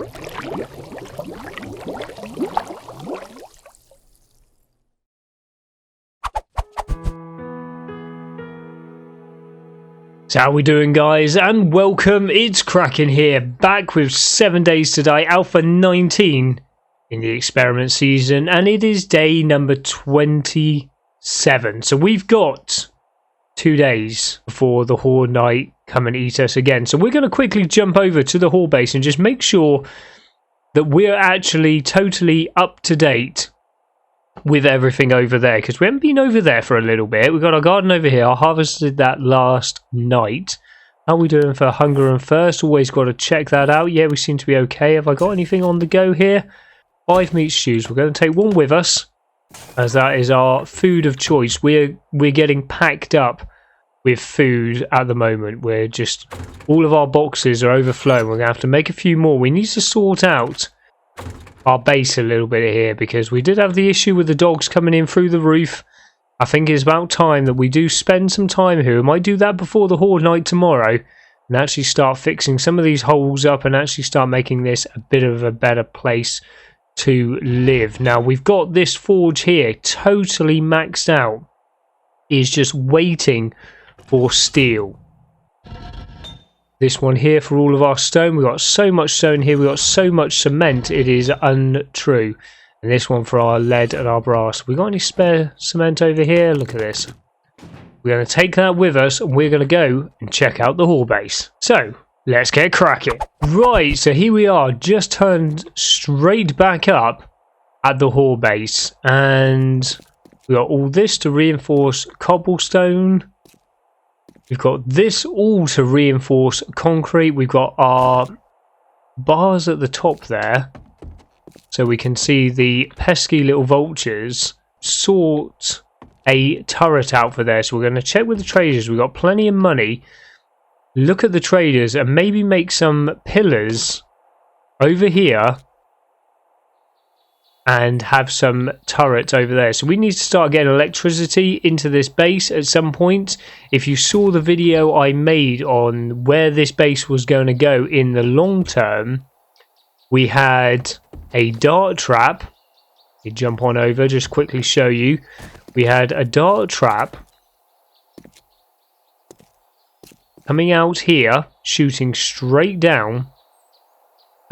So how we doing, guys, and welcome. It's Kraken here, back with 7 days to die, Alpha 19 in the experiment season, and it is day number 27. So we've got 2 days before the Horde Knight come and eat us again. So we're going to quickly jump over to the Horde base and just make sure that we're actually totally up to date with everything over there, because we haven't been over there for a little bit. We've got our garden over here. I harvested that last night. How are we doing for hunger and thirst? Always got to check that out. Yeah, we seem to be okay. Have I got anything on the go here? 5 meat stews. We're going to take one with us, as that is our food of choice. We're getting packed up with food at the moment. We're just, all of our boxes are overflowing. We're going to have to make a few more. We need to sort out our base a little bit here, because we did have the issue with the dogs coming in through the roof. I think it's about time that we do spend some time here. We might do that before the Horde Night tomorrow and actually start fixing some of these holes up and actually start making this a bit of a better place to live. Now we've got this forge here totally maxed out. It's just waiting for steel. This one here for all of our stone. We've got so much stone here. We've got so much cement. It is untrue. And this one for our lead and our brass. We got any spare cement over here? Look at this. We're going to take that with us and we're going to go and check out the Horde base. So, let's get cracking. Right, so here we are. Just turned straight back up at the Horde base. And we got all this to reinforce cobblestone. We've got this all to reinforce concrete. We've got our bars at the top there, so we can see the pesky little vultures sort a turret out for there. So we're going to check with the traders. We've got plenty of money. Look at the traders and maybe make some pillars over here and have some turrets over there. So we need to start getting electricity into this base at some point. If you saw the video I made on where this base was going to go in the long term, we had a dart trap. You jump on over, just quickly show you. We had a dart trap coming out here, shooting straight down.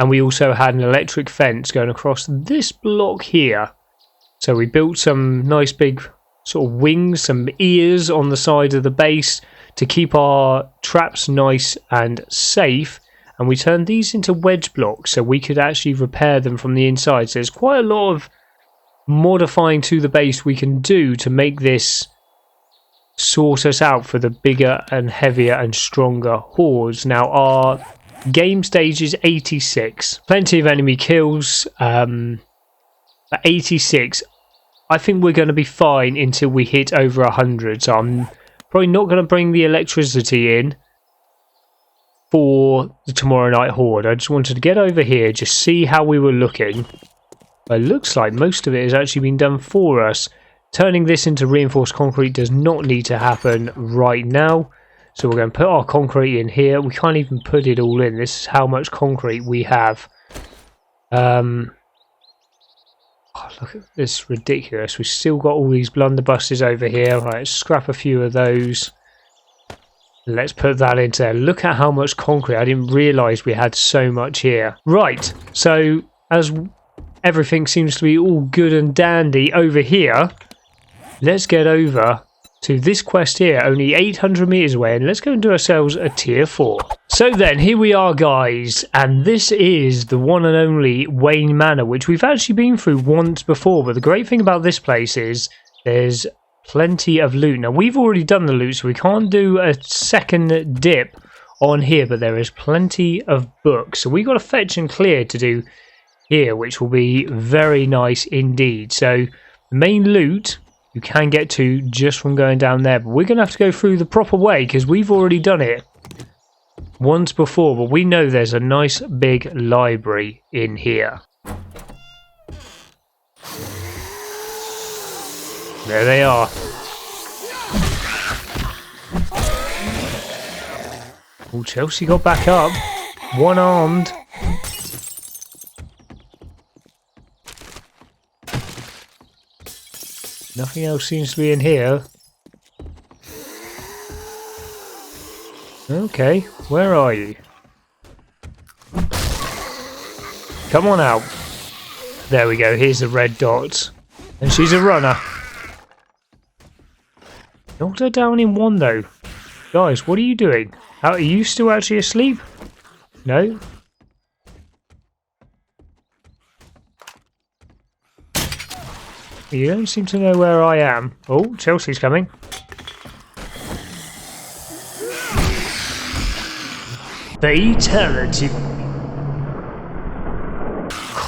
And we also had an electric fence going across this block here. So we built some nice big sort of wings, some ears on the side of the base to keep our traps nice and safe. And we turned these into wedge blocks so we could actually repair them from the inside. So there's quite a lot of modifying to the base we can do to make this sort us out for the bigger and heavier and stronger hordes. Now our game stage is 86. Plenty of enemy kills. At 86, I think we're going to be fine until we hit over 100. So I'm probably not going to bring the electricity in for the tomorrow night horde. I just wanted to get over here, just see how we were looking. It looks like most of it has actually been done for us. Turning this into reinforced concrete does not need to happen right now. So we're going to put our concrete in here. We can't even put it all in. This is how much concrete we have. Oh, look at this, ridiculous. We've still got all these blunderbusses over here. Right, let's scrap a few of those. Let's put that into there. Look at how much concrete. I didn't realise we had so much here. Right, so as everything seems to be all good and dandy over here, let's get over to this quest here, only 800 meters away, and let's go and do ourselves a tier 4. So then, here we are, guys, and this is the one and only Wayne Manor, which we've actually been through once before. But the great thing about this place is there's plenty of loot. Now we've already done the loot, so we can't do a second dip on here, but there is plenty of books. So we've got a fetch and clear to do here, which will be very nice indeed. So the main loot you can get to just from going down there, but we're going to have to go through the proper way because we've already done it once before, but we know there's a nice big library in here. There they are. Oh, Chelsea got back up. One-armed. Nothing else seems to be in here. Okay, where are you? Come on out. There we go, here's the red dot. And she's a runner. Knocked her down in one though. Guys, what are you doing? Are you still actually asleep? No? You don't seem to know where I am. Oh, Chelsea's coming. Fatality.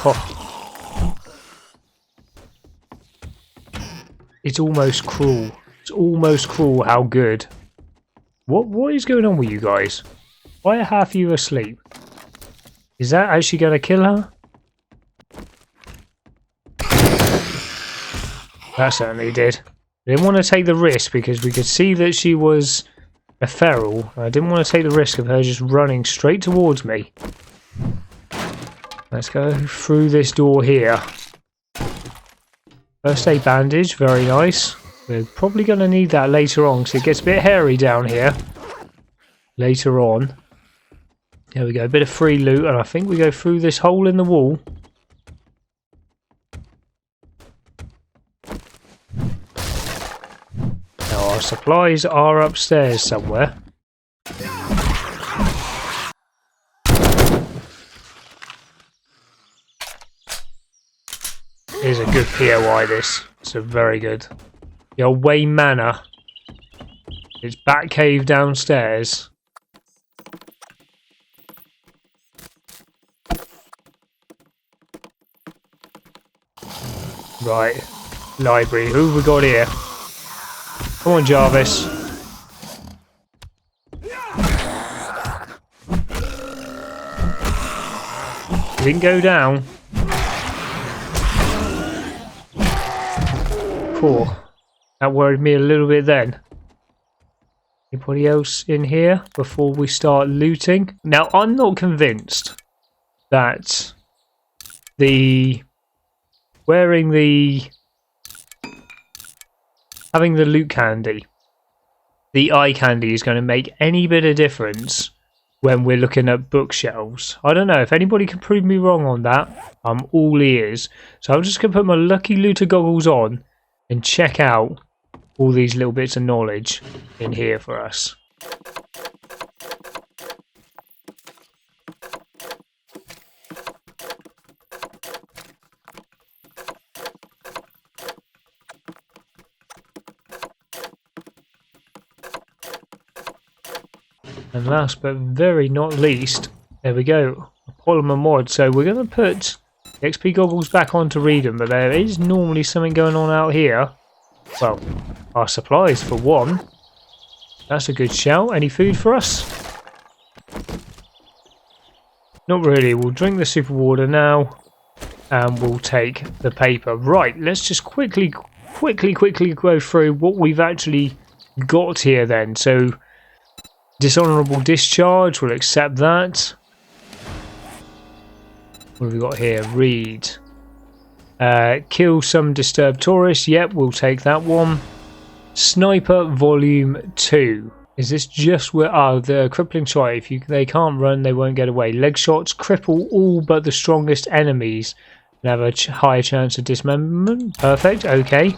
Oh. It's almost cruel. It's almost cruel how good. What is going on with you guys? Why are half of you asleep? Is that actually going to kill her? That certainly did. I didn't want to take the risk because we could see that she was a feral. I didn't want to take the risk of her just running straight towards me. Let's go through this door here. First aid bandage, very nice. We're probably going to need that later on because it gets a bit hairy down here. Later on. There we go, a bit of free loot, and I think we go through this hole in the wall. Now our supplies are upstairs somewhere. Is a good POI this. It's a very good. The old Wayne Manor. It's Batcave downstairs. Right. Library. Who have we got here? Come on, Jarvis. Didn't go down. Poor. That worried me a little bit then. Anybody else in here before we start looting? Now, I'm not convinced that having the loot candy, the eye candy, is going to make any bit of difference when we're looking at bookshelves. I don't know. If anybody can prove me wrong on that, I'm all ears. So I'm just going to put my lucky looter goggles on and check out all these little bits of knowledge in here for us. And last but very not least, there we go, a polymer mod. So we're going to put the XP goggles back on to read them, but there is normally something going on out here. Well, our supplies for one. That's a good shout. Any food for us? Not really. We'll drink the super water now, and we'll take the paper. Right, let's just quickly go through what we've actually got here then. So, dishonourable discharge, we'll accept that. What have we got here? Read. Kill some disturbed tourists. Yep, we'll take that one. Sniper Volume 2. Is this just where... Oh, the crippling shot. If they can't run, they won't get away. Leg shots cripple all but the strongest enemies and have a higher chance of dismemberment. Perfect, okay.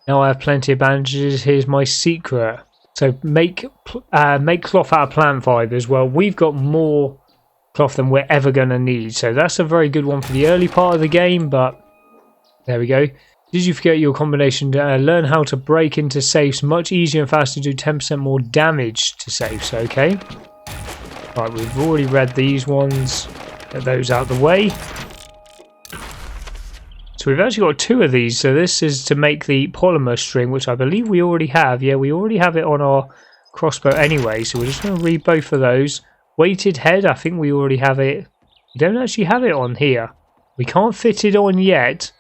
Now I have plenty of bandages. Here's my secret. So make cloth out of plant fibres. Well, we've got more cloth than we're ever going to need. So that's a very good one for the early part of the game, but there we go. Did you forget your combination to learn how to break into safes much easier and faster, do 10% more damage to safes, okay? Right, we've already read these ones. Get those out of the way. So we've actually got two of these. So this is to make the polymer string, which I believe we already have. Yeah, we already have it on our crossbow anyway. So we're just going to read both of those. Weighted head, I think we already have it. We don't actually have it on here. We can't fit it on yet.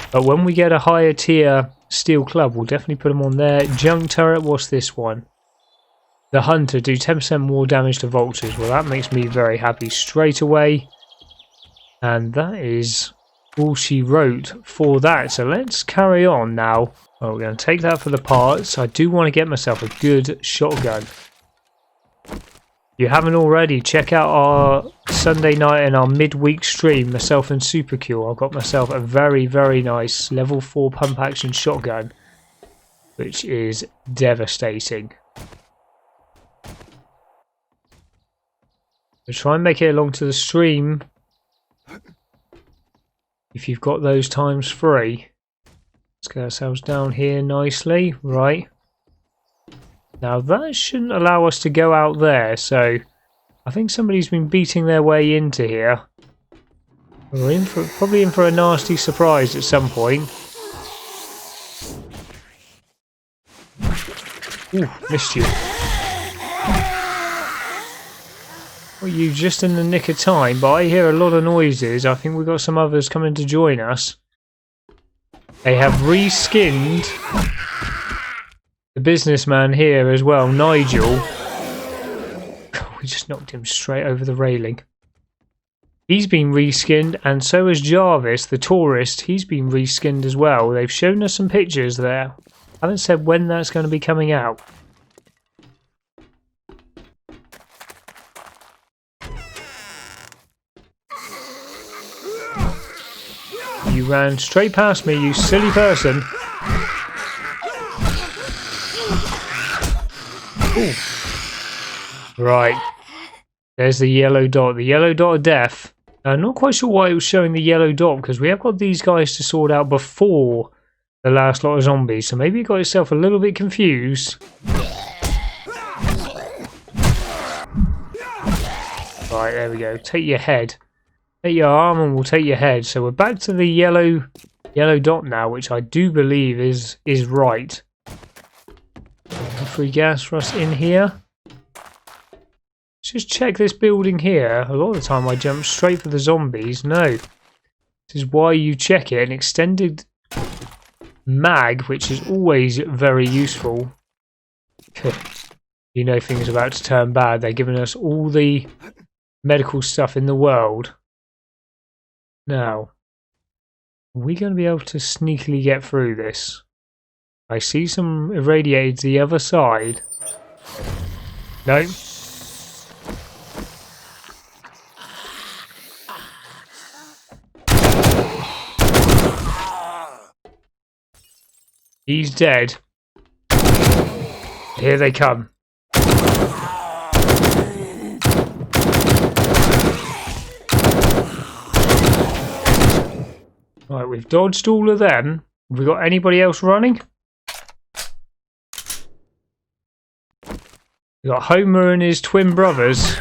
But when we get a higher tier steel club, we'll definitely put them on there. Junk turret, what's this one? The hunter, do 10% more damage to vultures. Well, that makes me very happy straight away. And that is all she wrote for that. So let's carry on now. Well, we're going to take that for the parts. I do want to get myself a good shotgun. If you haven't already, check out our Sunday night and our midweek stream, myself and Supercure. I've got myself a very, very nice level 4 pump action shotgun, which is devastating. So try and make it along to the stream if you've got those times free. Let's get ourselves down here nicely. Right. Now that shouldn't allow us to go out there, so I think somebody's been beating their way into here. We're probably in for a nasty surprise at some point. Ooh, missed you. Well, you just in the nick of time, but I hear a lot of noises. I think we've got some others coming to join us. They have reskinned the businessman here as well, Nigel. We just knocked him straight over the railing. He's been reskinned, and so has Jarvis, the tourist. He's been reskinned as well. They've shown us some pictures there. I haven't said when that's going to be coming out. You ran straight past me, you silly person. Ooh. Right. There's the yellow dot. The yellow dot of death. I'm not quite sure why it was showing the yellow dot, because we have got these guys to sort out before the last lot of zombies. So maybe you got yourself a little bit confused. Right, there we go. Take your head. Take your arm and we'll take your head. So we're back to the yellow dot now, which I do believe is right. Free gas for us in here. Let's just check this building here. A lot of the time I jump straight for the zombies. No. This is why you check it. An extended mag, which is always very useful. You know things are about to turn bad. They're giving us all the medical stuff in the world. Now, are we going to be able to sneakily get through this? I see some irradiated the other side. No. He's dead. Here they come. Right, we've dodged all of them. Have we got anybody else running? We've got Homer and his twin brothers.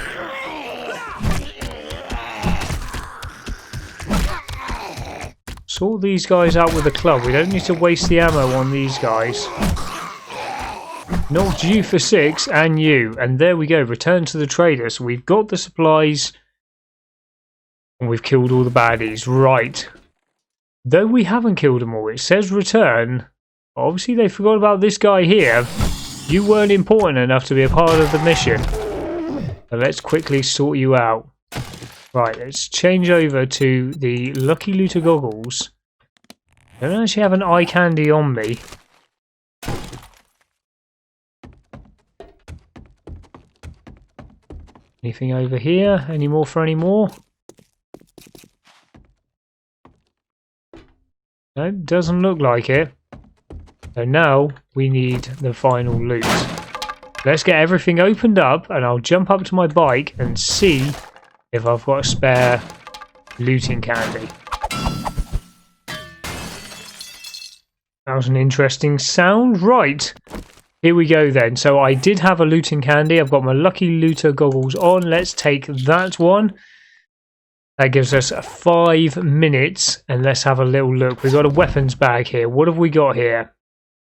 Sort these guys out with a club. We don't need to waste the ammo on these guys. Knocked you for 6 and you. And there we go. Return to the trader. So we've got the supplies. And we've killed all the baddies. Right. Though we haven't killed them all. It says return. Obviously they forgot about this guy here. You weren't important enough to be a part of the mission. So let's quickly sort you out. Right, let's change over to the Lucky Looter goggles. I don't actually have an eye candy on me. Anything over here? Any more for any more? No, doesn't look like it. So now we need the final loot. Let's get everything opened up and I'll jump up to my bike and see if I've got a spare looting candy. That was an interesting sound. Right, here we go then. So I did have a looting candy. I've got my Lucky Looter goggles on. Let's take that one. That gives us 5 minutes and let's have a little look. We've got a weapons bag here. What have we got here?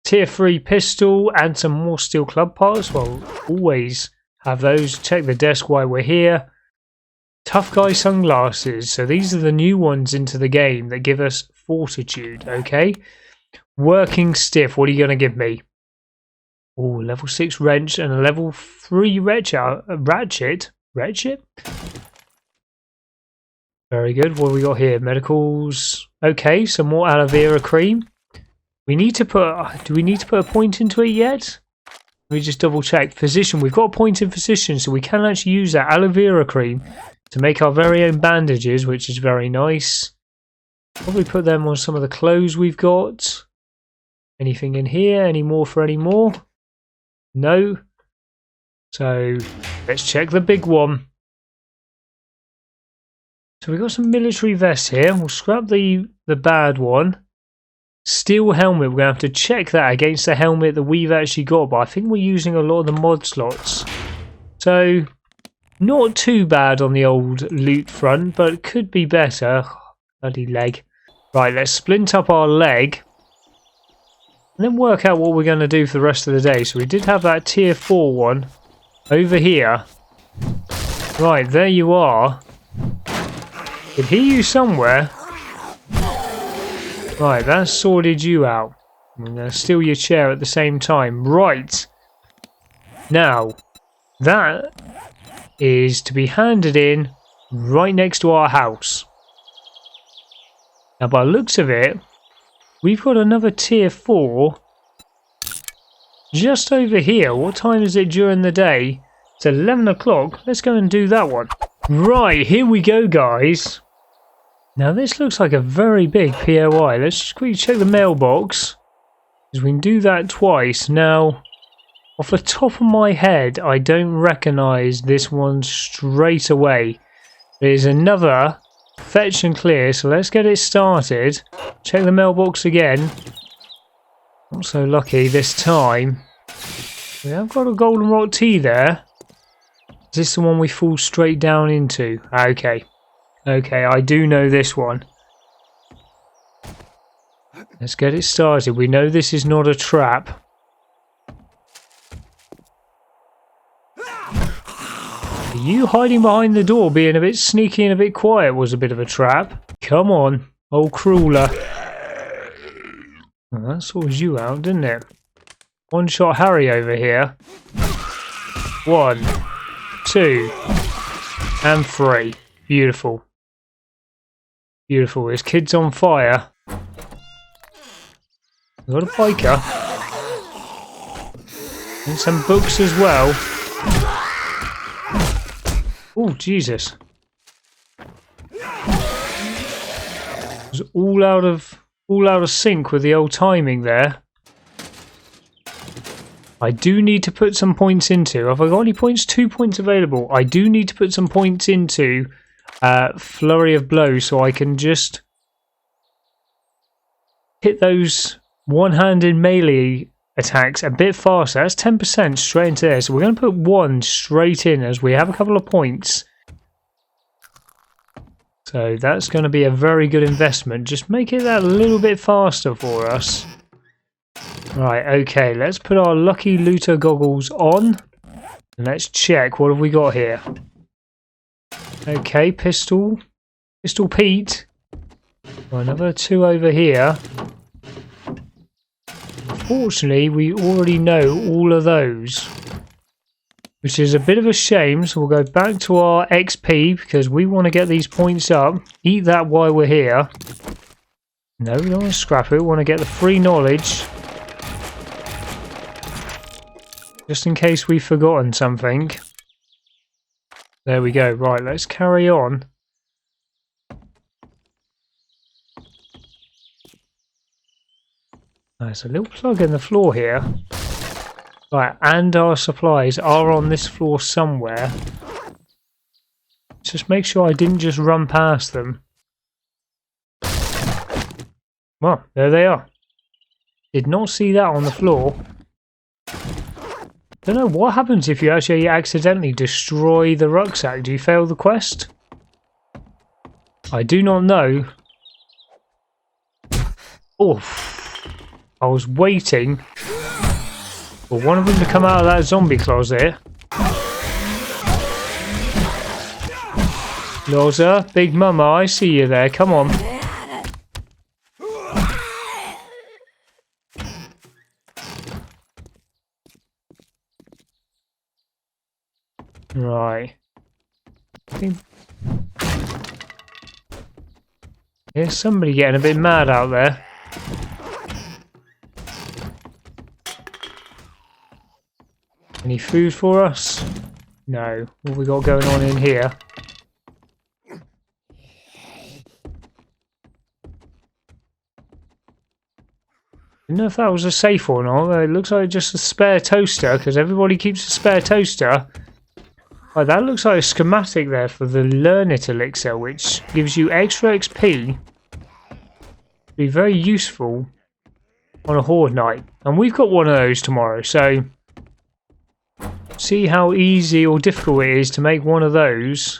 Tier 3 pistol and some more steel club parts. Well, always have those. Check the desk while we're here. Tough guy sunglasses. So these are the new ones into the game that give us fortitude. Okay. Working stiff. What are you going to give me? Oh, level 6 wrench and a level 3 ratchet. Ratchet? Very good. What have we got here? Medicals. Okay, some more aloe vera cream. We need to put... Do we need to put a point into it yet? Let me just double check. Physician. We've got a point in physician, so we can actually use that aloe vera cream to make our very own bandages, which is very nice. Probably put them on some of the clothes we've got. Anything in here? Any more for any more? No. So let's check the big one. So we've got some military vests here. We'll scrap the bad one. Steel helmet. We're going to have to check that against the helmet that we've actually got. But I think we're using a lot of the mod slots. So not too bad on the old loot front, but could be better. Bloody leg. Right, let's splint up our leg. And then work out what we're going to do for the rest of the day. So we did have that tier 4 one over here. Right, there you are. Could hear you somewhere. Right, that sorted you out. I'm going to steal your chair at the same time. Right. Now, that is to be handed in right next to our house. Now, by the looks of it, we've got another tier 4 just over here. What time is it during the day? It's 11 o'clock. Let's go and do that one. Right, here we go, guys. Now, this looks like a very big POI. Let's just quickly check the mailbox, because we can do that twice. Now, off the top of my head, I don't recognise this one straight away. There's another fetch and clear, so let's get it started. Check the mailbox again. Not so lucky this time. We have got a golden rock tea there. Is this the one we fall straight down into? Okay. Okay, I do know this one. Let's get it started. We know this is not a trap. You hiding behind the door, being a bit sneaky and a bit quiet, was a bit of a trap. Come on, old crawler. Well, that sorts you out, didn't it? One shot Harry over here. 1, 2, and 3. Beautiful. Beautiful. This kid's on fire. We've got a biker. And some books as well. Oh, Jesus. It was all out of sync with the old timing there. I do need to put some points into. Have I got any points? 2 points available. I do need to put some points into Flurry of Blows so I can just hit those one-handed melee attacks a bit faster. That's 10% straight into there. So we're going to put 1 straight in as we have a couple of points. So that's going to be a very good investment. Just make it that little bit faster for us. Right, okay, let's put our lucky looter goggles on. And let's check. What have we got here? Okay, pistol. Pistol Pete. Well, another 2 over here. Fortunately, we already know all of those, which is a bit of a shame. So we'll go back to our XP because we want to get these points up. Eat that while we're here. No, we don't want to scrap it. We want to get the free knowledge. Just in case we've forgotten something. There we go. Right, let's carry on. There's a little plug in the floor here. Right, and our supplies are on this floor somewhere. Just make sure I didn't just run past them. Well, there they are. Did not see that on the floor. Don't know what happens if you actually accidentally destroy the rucksack. Do you fail the quest? I do not know. Oof. I was waiting for one of them to come out of that zombie closet. Loza, Big Mama, I see you there. Come on. Right. There's somebody getting a bit mad out there. Any food for us? No. What we got going on in here? I don't know if that was a safe or not. It looks like just a spare toaster because everybody keeps a spare toaster. Oh, that looks like a schematic there for the Learn It elixir, which gives you extra XP. Be very useful on a horde night. And we've got one of those tomorrow, so see how easy or difficult it is to make one of those.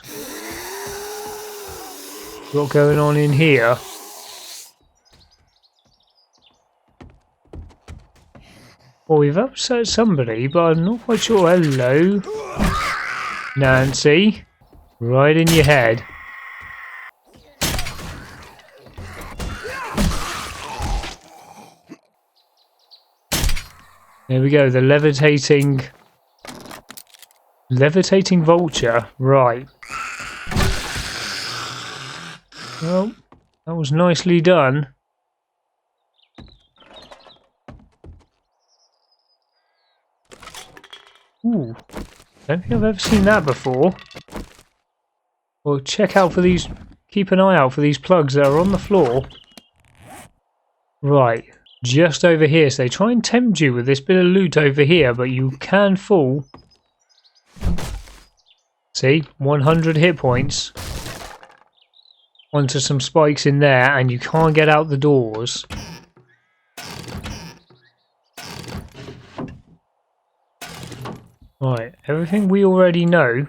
What's going on in here? Well, we've upset somebody, but I'm not quite sure. Hello, Nancy. Right in your head. There we go, the levitating vulture. Right. Well, that was nicely done. Ooh, don't think I've ever seen that before. Well, check out for these, keep an eye out for these plugs that are on the floor. Right, just over here. So they try and tempt you with this bit of loot over here, but you can fall. See, 100 hit points. Onto some spikes in there, and you can't get out the doors. Right, everything we already know.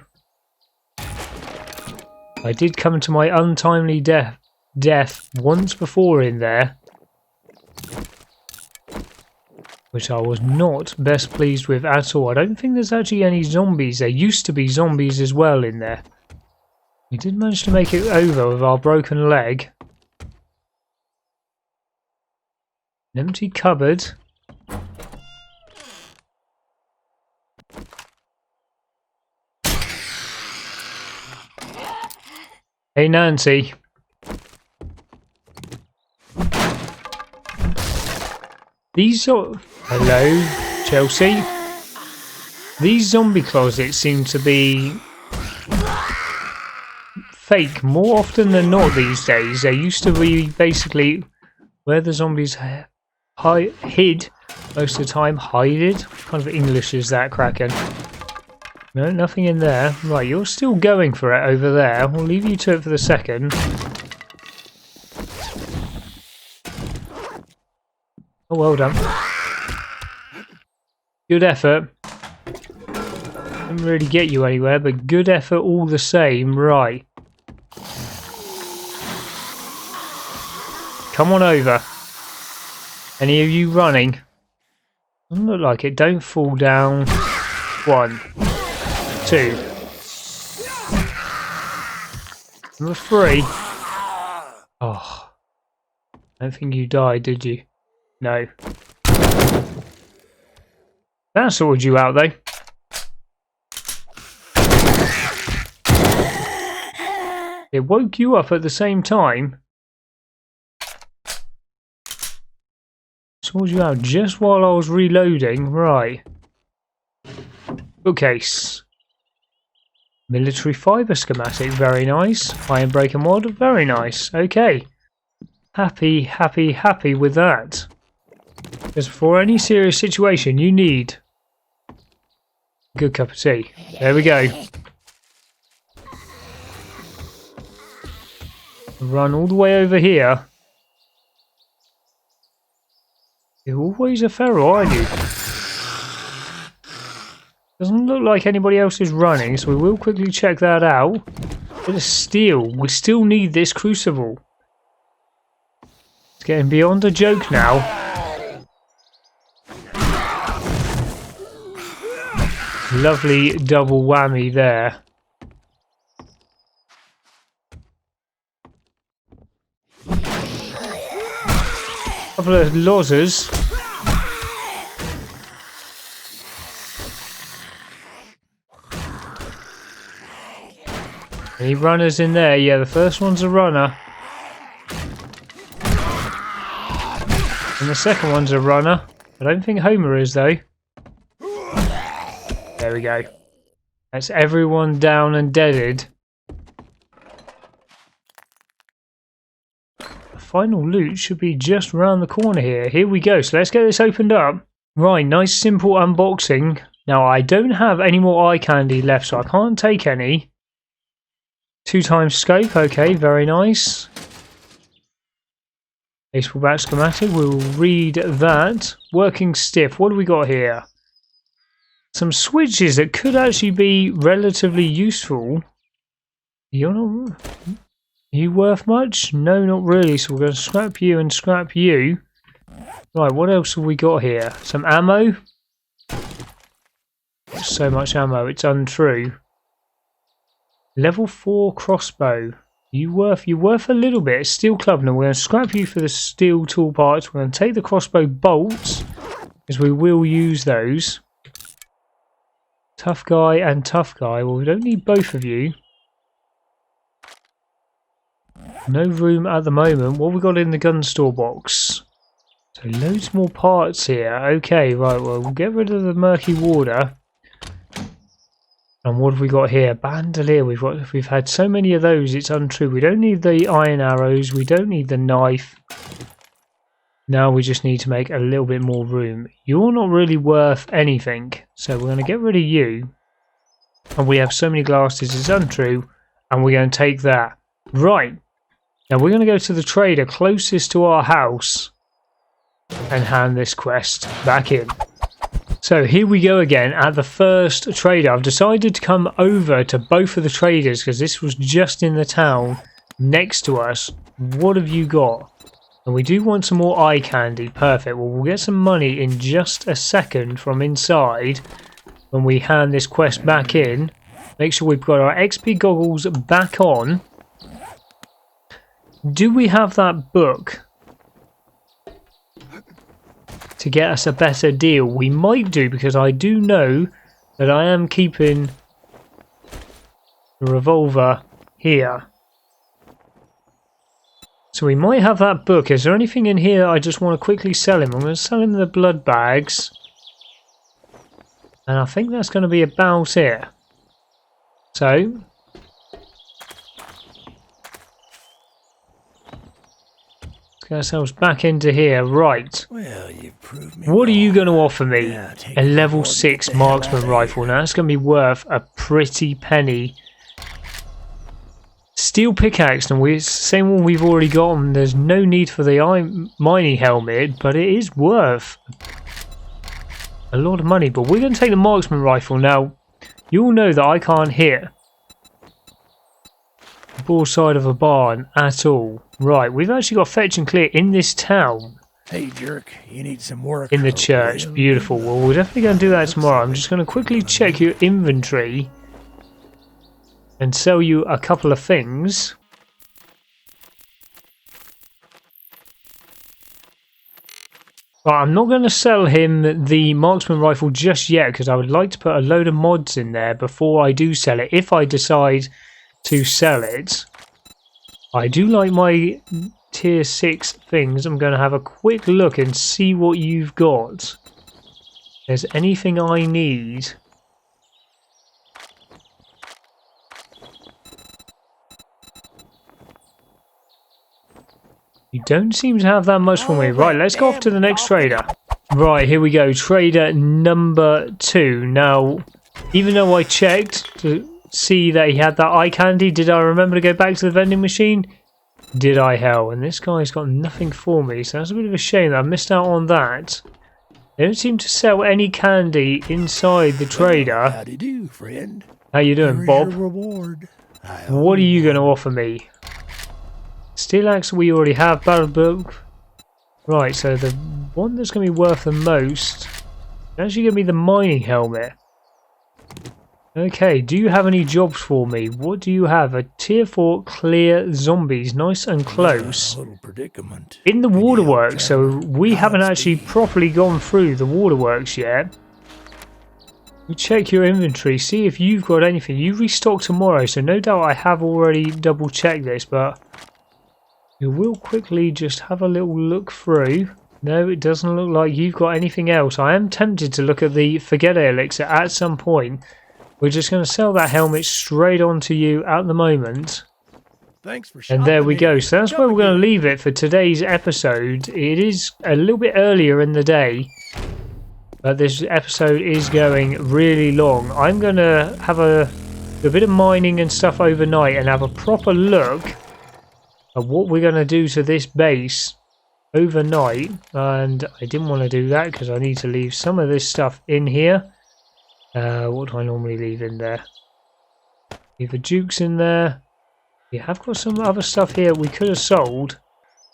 I did come to my untimely death once before in there, which I was not best pleased with at all. I don't think there's actually any zombies. There used to be zombies as well in there. We did manage to make it over with our broken leg. An empty cupboard. Hey Nancy. These are... Hello, Chelsea. These zombie closets seem to be fake more often than not these days. They used to be basically where the zombies hid most of the time. Hided? What kind of English is that, Kraken? No, nothing in there. Right, you're still going for it over there. We'll leave you to it for the second. Oh, well done. Good effort. Didn't really get you anywhere, but good effort all the same. Right. Come on over. Any of you running? Doesn't look like it. Don't fall down. 1, 2. Number 3. Oh. I don't think you died, did you? No. That sorted you out, though. It woke you up at the same time. Sorted you out just while I was reloading. Right. Bookcase. Military fibre schematic. Very nice. Iron breaker mod. Very nice. Okay. Happy, happy, happy with that. Because for any serious situation, you need a good cup of tea. There we go. Run all the way over here. You're always a feral, aren't you? Doesn't look like anybody else is running, so we will quickly check that out. Bit of steel. We still need this crucible. It's getting beyond a joke now. Lovely double whammy there. Couple of lozers. Any runners in there? Yeah, the first one's a runner. And the second one's a runner. I don't think Homer is though. There we go. That's everyone down and deaded. The final loot should be just round the corner here. Here we go. So let's get this opened up. Right, nice simple unboxing. Now I don't have any more eye candy left, so I can't take any. 2x scope, okay, very nice. Baseball bat schematic, we'll read that. Working stiff, what do we got here? Some switches that could actually be relatively useful. You're not... Are you worth much? No, not really, so we're going to scrap you and scrap you. Right, what else have we got here? Some ammo? So much ammo, it's untrue. Level 4 crossbow. You're worth a little bit. Steel club. Now we're going to scrap you for the steel tool parts. We're going to take the crossbow bolts, because we will use those. Tough guy and tough guy. Well, we don't need both of you. No room at the moment. What have we got in the gun store box? So loads more parts here. Okay, right. Well, we'll get rid of the murky water. And what have we got here? Bandolier. We've had so many of those, it's untrue. We don't need the iron arrows. We don't need the knife. Now we just need to make a little bit more room. You're not really worth anything, so we're going to get rid of you. And we have so many glasses, it's untrue. And we're going to take that. Right. Now we're going to go to the trader closest to our house and hand this quest back in. So here we go again at the first trader. I've decided to come over to both of the traders because this was just in the town next to us. What have you got? And we do want some more eye candy. Perfect. Well, we'll get some money in just a second from inside when we hand this quest back in. Make sure we've got our XP goggles back on. Do we have that book to get us a better deal? We might do, because I do know that I am keeping the revolver here. So we might have that book. Is there anything in here I just want to quickly sell him? I'm going to sell him the blood bags. And I think that's going to be about it. So let's get ourselves back into here. Right. Well, you've proved me what are you wrong. going to offer me? Yeah, A level 6 marksman rifle. Now that's going to be worth a pretty penny. Steel pickaxe, and it's the same one we've already got. And there's no need for the mining helmet, but it is worth a lot of money. But we're going to take the marksman rifle. Now, you all know that I can't hit the ball side of a barn at all. Right, we've actually got fetch and clear in this town. Hey, jerk, you need some work. In the church. Beautiful. Well, we're definitely going to do that tomorrow. I'm just going to quickly check your inventory and sell you a couple of things. Right, I'm not going to sell him the marksman rifle just yet, because I would like to put a load of mods in there before I do sell it, if I decide to sell it. I do like my tier 6 things. I'm going to have a quick look and see what you've got. If there's anything I need. You don't seem to have that much for me. Right, let's go off to the next trader. Right, here we go. Trader number 2. Now, even though I checked to see that he had that eye candy, did I remember to go back to the vending machine? Did I hell? And this guy's got nothing for me, so that's a bit of a shame that I missed out on that. They don't seem to sell any candy inside the trader. How do you do, friend? How you doing, Here's Bob? your reward. What are you going to offer me? Steel axe we already have. Battle book. Right, so the one that's going to be worth the most is actually going to be the mining helmet. Okay, do you have any jobs for me? What do you have? A tier 4 clear zombies, nice and close. A little predicament. In the waterworks, so we haven't actually properly gone through the waterworks yet. You check your inventory, see if you've got anything. You restock tomorrow, so no doubt I have already double checked this, but we will quickly just have a little look through. No, it doesn't look like you've got anything else. I am tempted to look at the Forget Elixir at some point. We're just going to sell that helmet straight onto you at the moment. Thanks for shopping. And there we go. So that's Come where we're going to again. leave it for today's episode. It is a little bit earlier in the day, but this episode is going really long. I'm going to have a bit of mining and stuff overnight and have a proper look at what we're going to do to this base overnight. And I didn't want to do that because I need to leave some of this stuff in here. What do I normally leave in there? Leave the Dukes in there. We have got some other stuff here we could have sold.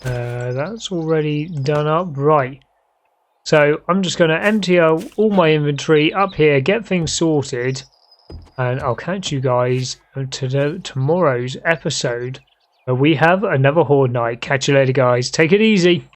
That's already done up. Right. So I'm just going to empty out all my inventory up here, get things sorted, and I'll catch you guys to tomorrow's episode where we have another Horde night. Catch you later, guys. Take it easy.